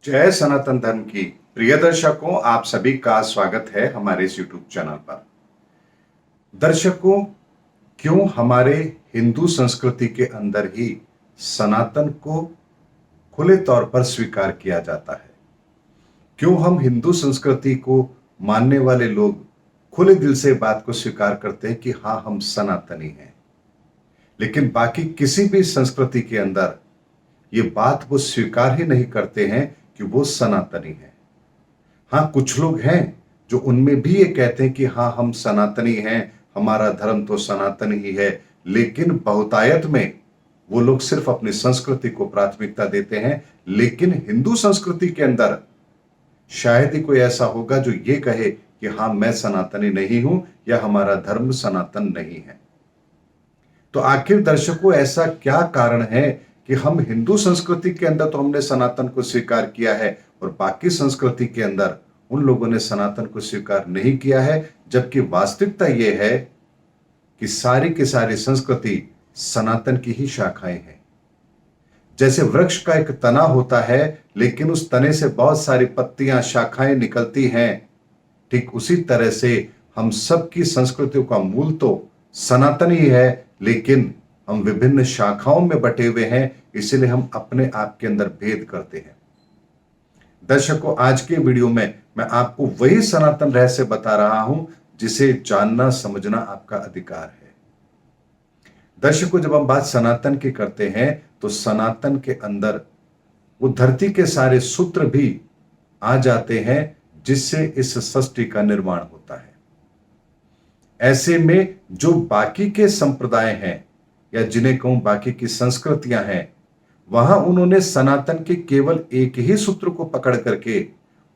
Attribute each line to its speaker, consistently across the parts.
Speaker 1: जय सनातन धर्म की प्रिय दर्शकों, आप सभी का स्वागत है हमारे इस YouTube चैनल पर। दर्शकों, क्यों हमारे हिंदू संस्कृति के अंदर ही सनातन को खुले तौर पर स्वीकार किया जाता है? क्यों हम हिंदू संस्कृति को मानने वाले लोग खुले दिल से बात को स्वीकार करते हैं कि हाँ, हम सनातनी हैं, लेकिन बाकी किसी भी संस्कृति के अंदर ये बात वो स्वीकार ही नहीं करते हैं कि वो सनातनी है। हाँ, कुछ लोग हैं जो उनमें भी ये कहते हैं कि हाँ, हम सनातनी हैं, हमारा धर्म तो सनातन ही है, लेकिन बहुतायत में वो लोग सिर्फ अपनी संस्कृति को प्राथमिकता देते हैं। लेकिन हिंदू संस्कृति के अंदर शायद ही कोई ऐसा होगा जो ये कहे कि हाँ, मैं सनातनी नहीं हूं या हमारा धर्म सनातन नहीं है। तो आखिर दर्शकों, ऐसा क्या कारण है कि हम हिंदू संस्कृति के अंदर तो हमने सनातन को स्वीकार किया है और बाकी संस्कृति के अंदर उन लोगों ने सनातन को स्वीकार नहीं किया है, जबकि वास्तविकता यह है कि सारी की सारी संस्कृति सनातन की ही शाखाएं हैं। जैसे वृक्ष का एक तना होता है, लेकिन उस तने से बहुत सारी पत्तियां, शाखाएं निकलती हैं, ठीक उसी तरह से हम सबकी संस्कृतियों का मूल तो सनातन ही है, लेकिन हम विभिन्न शाखाओं में बटे हुए हैं, इसलिए हम अपने आप के अंदर भेद करते हैं। दर्शकों, आज के वीडियो में मैं आपको वही सनातन रहस्य बता रहा हूं जिसे जानना समझना आपका अधिकार है। दर्शकों, जब हम बात सनातन की करते हैं तो सनातन के अंदर वो धरती के सारे सूत्र भी आ जाते हैं जिससे इस सृष्टि का निर्माण होता है। ऐसे में जो बाकी के संप्रदाय हैं या जिन्हें कहूं बाकी की संस्कृतियां हैं, वहां उन्होंने सनातन के केवल एक ही सूत्र को पकड़ करके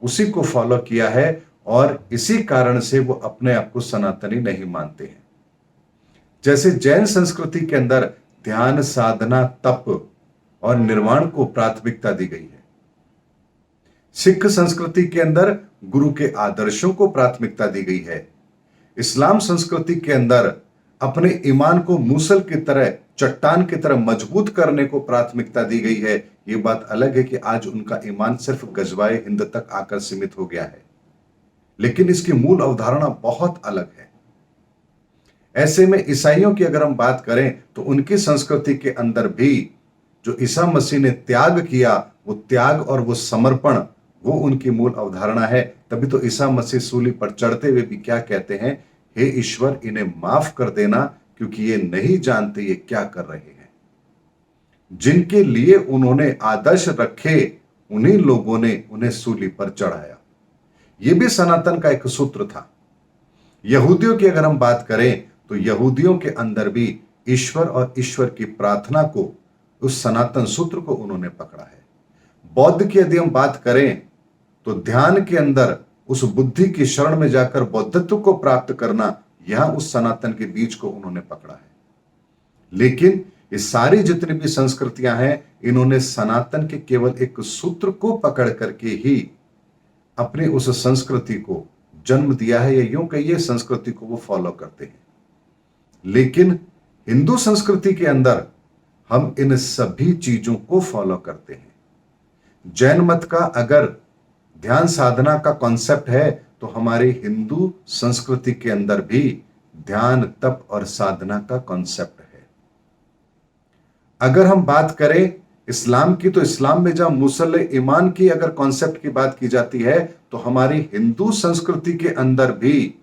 Speaker 1: उसी को फॉलो किया है और इसी कारण से वो अपने आप को सनातनी नहीं मानते हैं। जैसे जैन संस्कृति के अंदर ध्यान, साधना, तप और निर्वाण को प्राथमिकता दी गई है। सिख संस्कृति के अंदर गुरु के आदर्शों को प्राथमिकता दी गई है। इस्लाम संस्कृति के अंदर अपने ईमान को मूसल की तरह, चट्टान की तरह मजबूत करने को प्राथमिकता दी गई है। यह बात अलग है कि आज उनका ईमान सिर्फ गजवाए हिंद तक आकर सीमित हो गया है, लेकिन इसकी मूल अवधारणा बहुत अलग है। ऐसे में ईसाइयों की अगर हम बात करें तो उनकी संस्कृति के अंदर भी जो ईसा मसीह ने त्याग किया, वो त्याग और वो समर्पण, वो उनकी मूल अवधारणा है। तभी तो ईसा मसीह सूली पर चढ़ते हुए भी क्या कहते हैं? हे ईश्वर, इन्हें माफ कर देना, क्योंकि ये नहीं जानते ये क्या कर रहे हैं। जिनके लिए उन्होंने आदर्श रखे, उन्हीं लोगों ने उन्हें सूली पर चढ़ाया। यह भी सनातन का एक सूत्र था। यहूदियों की अगर हम बात करें तो यहूदियों के अंदर भी ईश्वर और ईश्वर की प्रार्थना को, उस सनातन सूत्र को उन्होंने पकड़ा है। बौद्ध की यदि हम बात करें तो ध्यान के अंदर उस बुद्धि की शरण में जाकर बौद्धत्व को प्राप्त करना, यहां उस सनातन के बीज को उन्होंने पकड़ा है। लेकिन ये सारी जितनी भी संस्कृतियां हैं, इन्होंने सनातन के केवल एक सूत्र को पकड़ करके ही अपनी उस संस्कृति को जन्म दिया है, या यूं कहिए संस्कृति को वो फॉलो करते हैं। लेकिन हिंदू संस्कृति के अंदर हम इन सभी चीजों को फॉलो करते हैं। जैन मत का अगर ध्यान साधना का कॉन्सेप्ट है, तो हमारे हिंदू संस्कृति के अंदर भी ध्यान, तप और साधना का कॉन्सेप्ट है। अगर हम बात करें इस्लाम की, तो इस्लाम में जब मुसल ईमान की अगर कॉन्सेप्ट की बात की जाती है, तो हमारी हिंदू संस्कृति के अंदर भी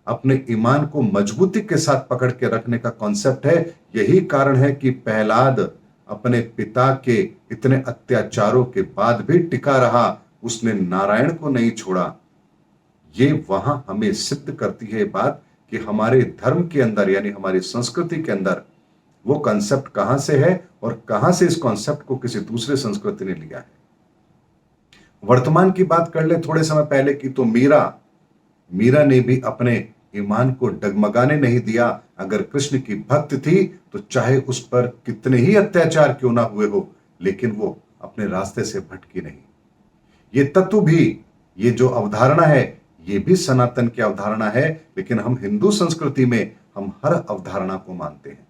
Speaker 1: अपने ईमान को मजबूती के साथ पकड़ के रखने का कॉन्सेप्ट है। यही कारण है कि प्रहलाद अपने पिता के इतने अत्याचारों के बाद भी टिका रहा, उसने नारायण को नहीं छोड़ा। ये वहां हमें सिद्ध करती है बात कि हमारे धर्म के अंदर, यानी हमारी संस्कृति के अंदर वो कॉन्सेप्ट कहां से है और कहां से इस कॉन्सेप्ट को किसी दूसरे संस्कृति ने लिया है। वर्तमान की बात कर ले, थोड़े समय पहले की, तो मीरा ने भी अपने ईमान को डगमगाने नहीं दिया। अगर कृष्ण की भक्त थी तो चाहे उस पर कितने ही अत्याचार क्यों ना हुए हो, लेकिन वो अपने रास्ते से भटकी नहीं। ये तत्व भी, ये जो अवधारणा है, ये भी सनातन की अवधारणा है। लेकिन हम हिंदू संस्कृति में हम हर अवधारणा को मानते हैं।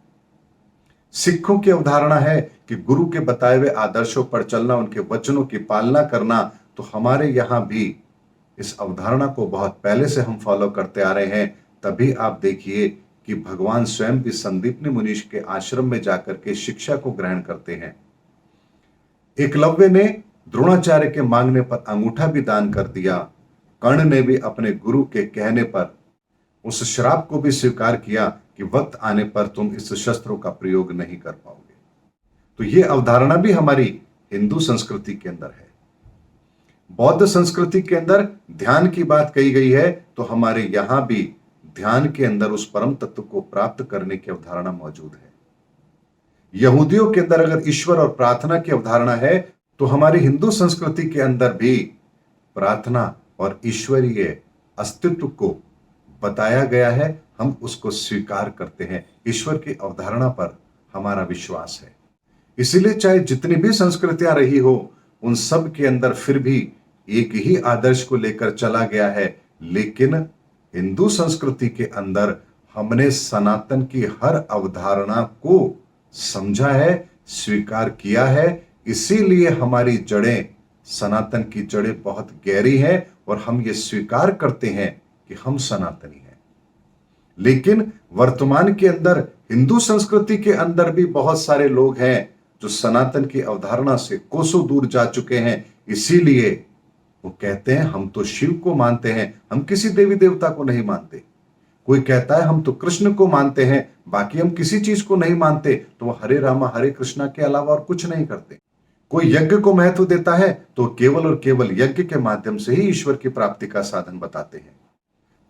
Speaker 1: सिखों की अवधारणा है कि गुरु के बताए हुए आदर्शों पर चलना, उनके वचनों की पालना करना। तो हमारे यहां भी इस अवधारणा को बहुत पहले से हम फॉलो करते आ रहे हैं। तभी आप देखिए कि भगवान स्वयं भी संदीपनी मुनीष के आश्रम में जाकर के शिक्षा को ग्रहण करते हैं। एकलव्य ने द्रोणाचार्य के मांगने पर अंगूठा भी दान कर दिया। कर्ण ने भी अपने गुरु के कहने पर उस श्राप को भी स्वीकार किया कि वक्त आने पर तुम इस शस्त्रों का प्रयोग नहीं कर पाओगे। तो यह अवधारणा भी हमारी हिंदू संस्कृति के अंदर है। बौद्ध संस्कृति के अंदर ध्यान की बात कही गई है, तो हमारे यहां भी ध्यान के अंदर उस परम तत्व को प्राप्त करने की अवधारणा मौजूद है। यहूदियों के अंदर अगर ईश्वर और प्रार्थना की अवधारणा है, तो हमारी हिंदू संस्कृति के अंदर भी प्रार्थना और ईश्वरीय अस्तित्व को बताया गया है। हम उसको स्वीकार करते हैं। ईश्वर की अवधारणा पर हमारा विश्वास है। इसीलिए चाहे जितनी भी संस्कृतियां रही हो, उन सब के अंदर फिर भी एक ही आदर्श को लेकर चला गया है। लेकिन हिंदू संस्कृति के अंदर हमने सनातन की हर अवधारणा को समझा है, स्वीकार किया है। इसीलिए हमारी जड़ें, सनातन की जड़ें बहुत गहरी हैं और हम ये स्वीकार करते हैं कि हम सनातनी हैं। लेकिन वर्तमान के अंदर हिंदू संस्कृति के अंदर भी बहुत सारे लोग हैं जो सनातन की अवधारणा से कोसों दूर जा चुके हैं। इसीलिए वो कहते हैं हम तो शिव को मानते हैं, हम किसी देवी देवता को नहीं मानते। कोई कहता है हम तो कृष्ण को मानते हैं, बाकी हम किसी चीज को नहीं मानते। तो वो हरे रामा हरे कृष्णा के अलावा और कुछ नहीं करते। कोई यज्ञ को महत्व देता है तो केवल और केवल यज्ञ के माध्यम से ही ईश्वर की प्राप्ति का साधन बताते हैं।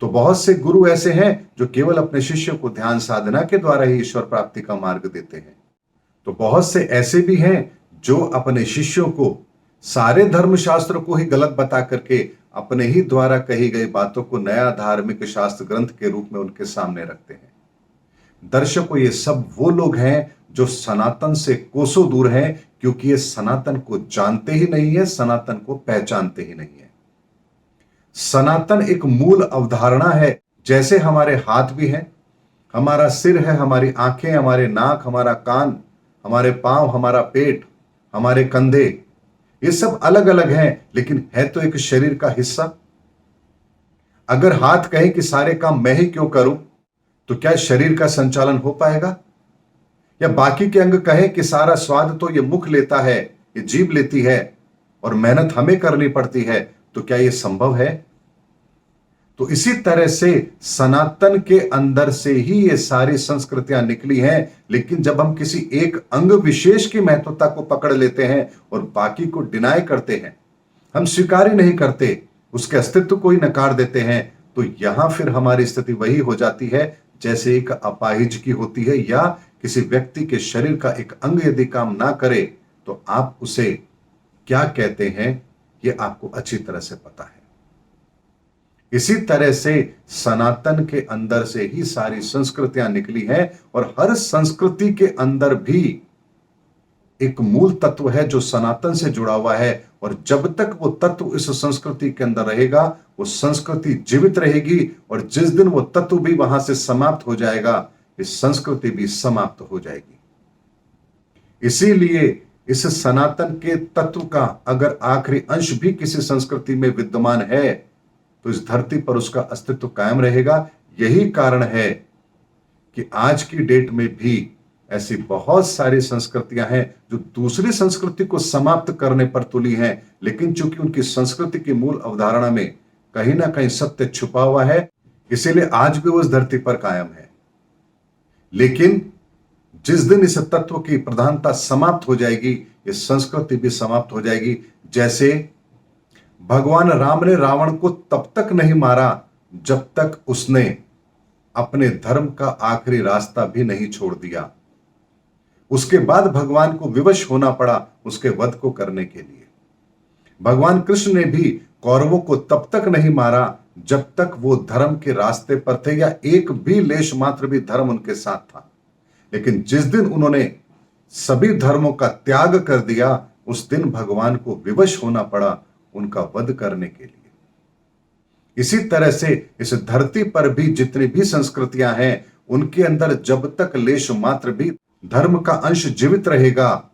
Speaker 1: तो बहुत से गुरु ऐसे हैं जो केवल अपने शिष्य को ध्यान साधना के द्वारा ही ईश्वर प्राप्ति का मार्ग देते हैं। तो बहुत से ऐसे भी हैं जो अपने शिष्यों को सारे धर्मशास्त्र को ही गलत बता करके अपने ही द्वारा कही गई बातों को नया धार्मिक शास्त्र ग्रंथ के रूप में उनके सामने रखते हैं। दर्शकों, ये सब वो लोग हैं जो सनातन से कोसों दूर हैं, क्योंकि ये सनातन को जानते ही नहीं है, सनातन को पहचानते ही नहीं है। सनातन एक मूल अवधारणा है। जैसे हमारे हाथ भी हैं, हमारा सिर है, हमारी आंखें, हमारे नाक, हमारा कान, हमारे पांव, हमारा पेट, हमारे कंधे, ये सब अलग अलग हैं, लेकिन है तो एक शरीर का हिस्सा। अगर हाथ कहे कि सारे काम मैं ही क्यों करूं, तो क्या शरीर का संचालन हो पाएगा? या बाकी के अंग कहे कि सारा स्वाद तो ये मुख लेता है, ये जीभ लेती है और मेहनत हमें करनी पड़ती है, तो क्या ये संभव है? तो इसी तरह से सनातन के अंदर से ही ये सारी संस्कृतियां निकली हैं। लेकिन जब हम किसी एक अंग विशेष की महत्वता को पकड़ लेते हैं और बाकी को डिनाय करते हैं, हम स्वीकार ही नहीं करते, उसके अस्तित्व को ही नकार देते हैं, तो यहां फिर हमारी स्थिति वही हो जाती है जैसे एक अपाहिज की होती है, या किसी व्यक्ति के शरीर का एक अंग यदि काम ना करे तो आप उसे क्या कहते हैं यह आपको अच्छी तरह से पता है। इसी तरह से सनातन के अंदर से ही सारी संस्कृतियां निकली हैं और हर संस्कृति के अंदर भी एक मूल तत्व है जो सनातन से जुड़ा हुआ है। और जब तक वो तत्व इस संस्कृति के अंदर रहेगा, वो संस्कृति जीवित रहेगी, और जिस दिन वो तत्व भी वहां से समाप्त हो जाएगा, इस संस्कृति भी समाप्त हो जाएगी। इसीलिए इस सनातन के तत्व का अगर आखिरी अंश भी किसी संस्कृति में विद्यमान है तो इस धरती पर उसका अस्तित्व कायम रहेगा। यही कारण है कि आज की डेट में भी ऐसी बहुत सारी संस्कृतियां हैं जो दूसरी संस्कृति को समाप्त करने पर तुली हैं, लेकिन चूंकि उनकी संस्कृति की मूल अवधारणा में कहीं ना कहीं सत्य छुपा हुआ है, इसीलिए आज भी वो इस धरती पर कायम है। लेकिन जिस दिन इस तत्व की प्रधानता समाप्त हो जाएगी, ये संस्कृति भी समाप्त हो जाएगी। जैसे भगवान राम ने रावण को तब तक नहीं मारा जब तक उसने अपने धर्म का आखिरी रास्ता भी नहीं छोड़ दिया। उसके बाद भगवान को विवश होना पड़ा उसके वध को करने के लिए। भगवान कृष्ण ने भी कौरवों को तब तक नहीं मारा जब तक वो धर्म के रास्ते पर थे, या एक भी लेश मात्र भी धर्म उनके साथ था। लेकिन जिस दिन उन्होंने सभी धर्मों का त्याग कर दिया, उस दिन भगवान को विवश होना पड़ा उनका वध करने के लिए। इसी तरह से इस धरती पर भी जितनी भी संस्कृतियां हैं, उनके अंदर जब तक लेश मात्र भी धर्म का अंश जीवित रहेगा,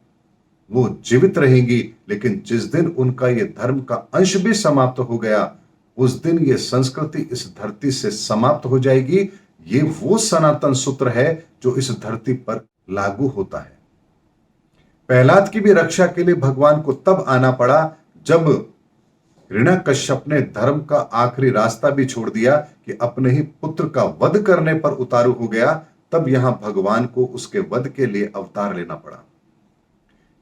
Speaker 1: वो जीवित रहेंगी, लेकिन जिस दिन उनका ये धर्म का अंश भी समाप्त हो गया, उस दिन ये संस्कृति इस धरती से समाप्त हो जाएगी। ये वो सनातन सूत्र है जो इस धरती पर लागू होता है। प्रहलाद की भी रक्षा के लिए भगवान को तब आना पड़ा जब हिरण्यकश्यप ने धर्म का आखिरी रास्ता भी छोड़ दिया कि अपने ही पुत्र का वध करने पर उतारू हो गया। तब यहां भगवान को उसके वध के लिए अवतार लेना पड़ा।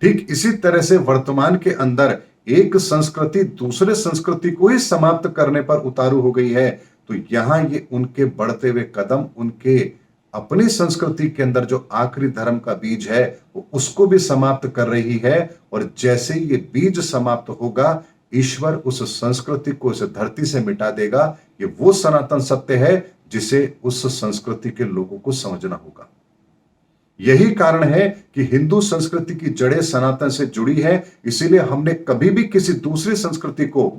Speaker 1: ठीक इसी तरह से वर्तमान के अंदर एक संस्कृति दूसरे संस्कृति को ही समाप्त करने पर उतारू हो गई है। तो यहां ये उनके बढ़ते हुए कदम, उनके अपनी संस्कृति के अंदर जो आखिरी धर्म का बीज है वो उसको भी समाप्त कर रही है। और जैसे ये बीज समाप्त होगा, ईश्वर उस संस्कृति को इस धरती से मिटा देगा। ये वो सनातन सत्य है जिसे उस संस्कृति के लोगों को समझना होगा। यही कारण है कि हिंदू संस्कृति की जड़ें सनातन से जुड़ी है। इसीलिए हमने कभी भी किसी दूसरी संस्कृति को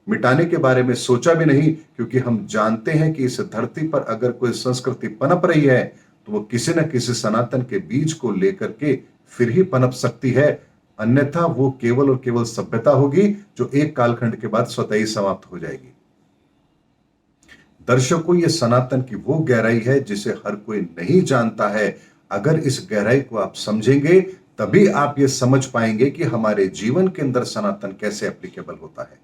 Speaker 1: मिटाने के बारे में सोचा भी नहीं, क्योंकि हम जानते हैं कि इस धरती पर अगर कोई संस्कृति पनप रही है तो वो किसी न किसी सनातन के बीज को लेकर के फिर ही पनप सकती है। अन्यथा वो केवल और केवल सभ्यता होगी जो एक कालखंड के बाद स्वतः ही समाप्त हो जाएगी। दर्शकों, ये सनातन की वो गहराई है जिसे हर कोई नहीं जानता है। अगर इस गहराई को आप समझेंगे तभी आप ये समझ पाएंगे कि हमारे जीवन के अंदर सनातन कैसे एप्लीकेबल होता है।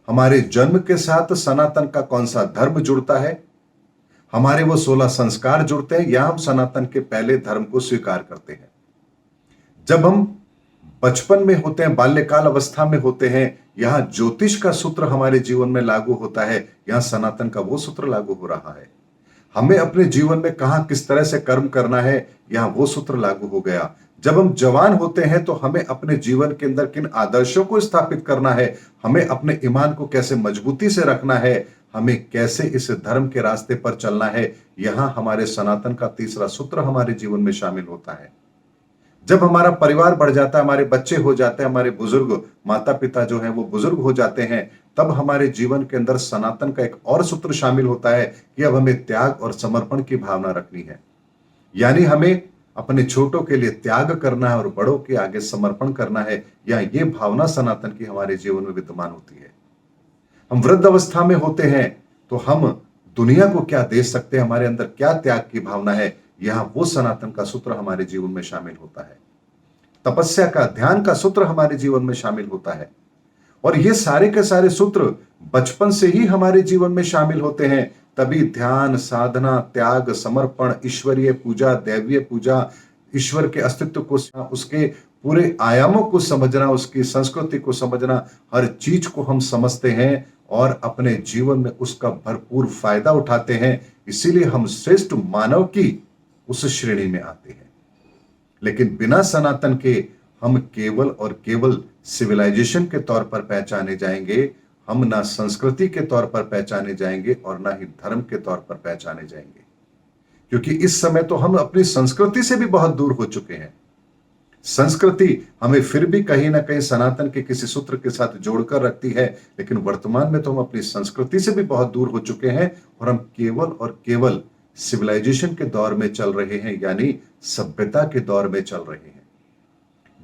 Speaker 1: हमारे जन्म के साथ सनातन का कौन सा धर्म जुड़ता है, हमारे वो 16 संस्कार जुड़ते हैं, या हम सनातन के पहले धर्म को स्वीकार करते हैं। जब हम बचपन में होते हैं, बाल्यकाल अवस्था में होते हैं, यहां ज्योतिष का सूत्र हमारे जीवन में लागू होता है, यहां सनातन का वो सूत्र लागू हो रहा है। हमें अपने जीवन में कहां किस तरह से कर्म करना है, यहां वो सूत्र लागू हो गया। जब हम जवान होते हैं तो हमें अपने जीवन के अंदर किन आदर्शों को स्थापित करना है, हमें अपने ईमान को कैसे मजबूती से रखना है, हमें कैसे इस धर्म के रास्ते पर चलना है, यहां हमारे सनातन का तीसरा सूत्र हमारे जीवन में शामिल होता है। जब हमारा परिवार बढ़ जाता है, हमारे बच्चे हो जाते हैं, हमारे बुजुर्ग माता पिता जो हैं वो बुजुर्ग हो जाते हैं, तब हमारे जीवन के अंदर सनातन का एक और सूत्र शामिल होता है कि अब हमें त्याग और समर्पण की भावना रखनी है। यानी हमें अपने छोटों के लिए त्याग करना है और बड़ों के आगे समर्पण करना है। या ये भावना सनातन की हमारे जीवन में विद्यमान होती है। हम वृद्ध अवस्था में होते हैं तो हम दुनिया को क्या दे सकते हैं, हमारे अंदर क्या त्याग की भावना है, यहां वो सनातन का सूत्र हमारे जीवन में शामिल होता है। तपस्या का, ध्यान का सूत्र हमारे जीवन में शामिल होता है। और ये सारे के सारे सूत्र बचपन से ही हमारे जीवन में शामिल होते हैं। तभी ध्यान, साधना, त्याग, समर्पण, ईश्वरीय पूजा, दैवीय पूजा, ईश्वर के अस्तित्व को, उसके पूरे आयामों को समझना, उसकी संस्कृति को समझना, हर चीज को हम समझते हैं और अपने जीवन में उसका भरपूर फायदा उठाते हैं। इसीलिए हम श्रेष्ठ मानव की उस श्रेणी में आते हैं। लेकिन बिना सनातन के हम केवल और केवल सिविलाइजेशन के तौर पर पहचाने जाएंगे। हम ना संस्कृति के तौर पर पहचाने जाएंगे और ना ही धर्म के तौर पर पहचाने जाएंगे, क्योंकि इस समय तो हम अपनी संस्कृति से भी बहुत दूर हो चुके हैं। संस्कृति हमें फिर भी कहीं ना कहीं सनातन के किसी सूत्र के साथ जोड़कर रखती है, लेकिन वर्तमान में तो हम अपनी संस्कृति से भी बहुत दूर हो चुके हैं और हम केवल और केवल सिविलाइजेशन के दौर में चल रहे हैं, यानी सभ्यता के दौर में चल रहे हैं,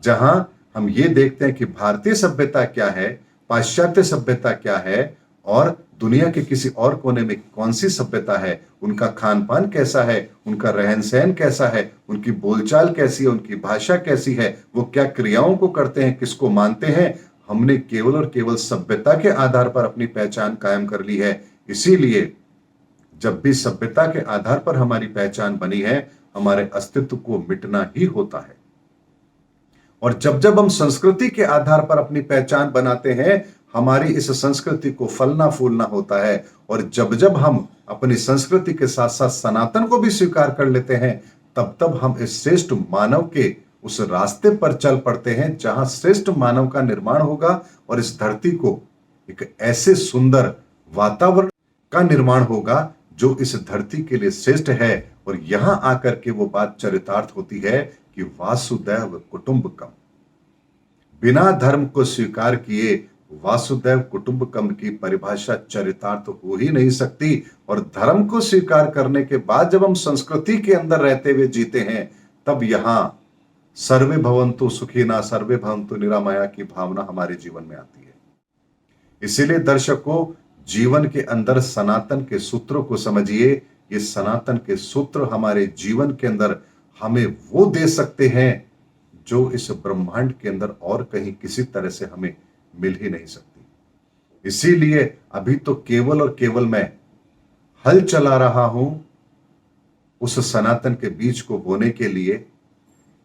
Speaker 1: जहां हम ये देखते हैं कि भारतीय सभ्यता क्या है, पाश्चात्य सभ्यता क्या है और दुनिया के किसी और कोने में कौन सी सभ्यता है, उनका खान पान कैसा है, उनका रहन सहन कैसा है, उनकी बोलचाल कैसी है, उनकी भाषा कैसी है, वो क्या क्रियाओं को करते हैं, किसको मानते हैं। हमने केवल और केवल सभ्यता के आधार पर अपनी पहचान कायम कर ली है। इसीलिए जब भी सभ्यता के आधार पर हमारी पहचान बनी है, हमारे अस्तित्व को मिटना ही होता है। और जब जब हम संस्कृति के आधार पर अपनी पहचान बनाते हैं, हमारी इस संस्कृति को फलना फूलना होता है। और जब जब हम अपनी संस्कृति के साथ साथ सनातन को भी स्वीकार कर लेते हैं, तब तब हम इस श्रेष्ठ मानव के उस रास्ते पर चल पड़ते हैं जहां श्रेष्ठ मानव का निर्माण होगा और इस धरती को एक ऐसे सुंदर वातावरण का निर्माण होगा जो इस धरती के लिए श्रेष्ठ है। और यहां आकर के वो बात चरितार्थ होती है कि वासुदैव कुटुंबकम। बिना धर्म को स्वीकार किए वासुदैव कुटुंबकम की परिभाषा चरितार्थ हो ही नहीं सकती। और धर्म को स्वीकार करने के बाद जब हम संस्कृति के अंदर रहते हुए जीते हैं, तब यहां सर्वे भवन्तु सुखिनः सर्वे भवन्तु निरामया की भावना हमारे जीवन में आती है। इसीलिए दर्शकों, जीवन के अंदर सनातन के सूत्रों को समझिए। ये सनातन के सूत्र हमारे जीवन के अंदर हमें वो दे सकते हैं जो इस ब्रह्मांड के अंदर और कहीं किसी तरह से हमें मिल ही नहीं सकती। इसीलिए अभी तो केवल और केवल मैं हल चला रहा हूं उस सनातन के बीज को बोने के लिए।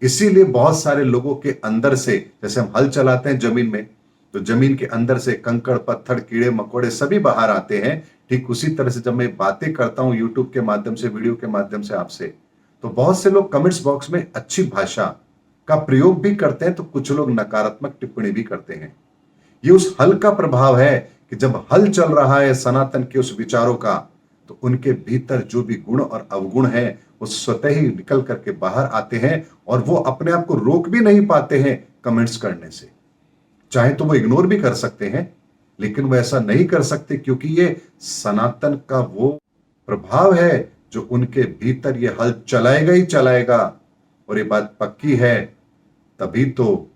Speaker 1: इसीलिए बहुत सारे लोगों के अंदर से, जैसे हम हल चलाते हैं जमीन में, तो जमीन के अंदर से कंकड़ पत्थर कीड़े मकोड़े सभी बाहर आते हैं। ठीक उसी तरह से जब मैं बातें करता हूं यूट्यूब के माध्यम से, वीडियो के माध्यम से आपसे, तो बहुत से लोग कमेंट्स बॉक्स में अच्छी भाषा का प्रयोग भी करते हैं, तो कुछ लोग नकारात्मक टिप्पणी भी करते हैं। ये उस हल का प्रभाव है कि जब हल चल रहा है सनातन के उस विचारों का, तो उनके भीतर जो भी गुण और अवगुण है वो स्वतः ही निकल करके बाहर आते हैं और वो अपने आप को रोक भी नहीं पाते हैं कमेंट्स करने से। चाहे तो वो इग्नोर भी कर सकते हैं, लेकिन वो ऐसा नहीं कर सकते क्योंकि ये सनातन का वो प्रभाव है जो उनके भीतर ये हल चलाएगा ही चलाएगा। और ये बात पक्की है, तभी तो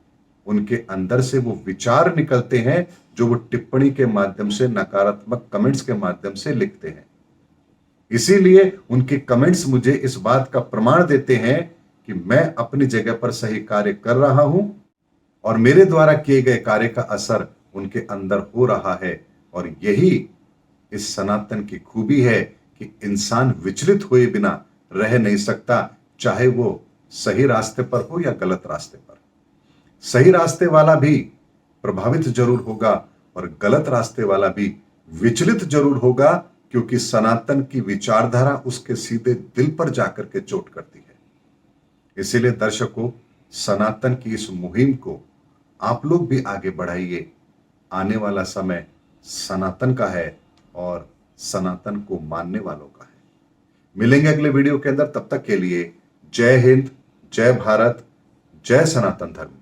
Speaker 1: उनके अंदर से वो विचार निकलते हैं जो वो टिप्पणी के माध्यम से, नकारात्मक कमेंट्स के माध्यम से लिखते हैं। इसीलिए उनके कमेंट्स मुझे इस बात का प्रमाण देते हैं कि मैं अपनी जगह पर सही कार्य कर रहा हूं और मेरे द्वारा किए गए कार्य का असर उनके अंदर हो रहा है। और यही इस सनातन की खूबी है कि इंसान विचलित हुए बिना रह नहीं सकता, चाहे वो सही रास्ते पर हो या गलत रास्ते पर। सही रास्ते वाला भी प्रभावित जरूर होगा और गलत रास्ते वाला भी विचलित जरूर होगा, क्योंकि सनातन की विचारधारा उसके सीधे दिल पर जाकर के चोट करती है। इसीलिए दर्शकों, सनातन की इस मुहिम को आप लोग भी आगे बढ़ाइए। आने वाला समय सनातन का है और सनातन को मानने वालों का है। मिलेंगे अगले वीडियो के अंदर, तब तक के लिए जय हिंद, जय भारत, जय सनातन धर्म।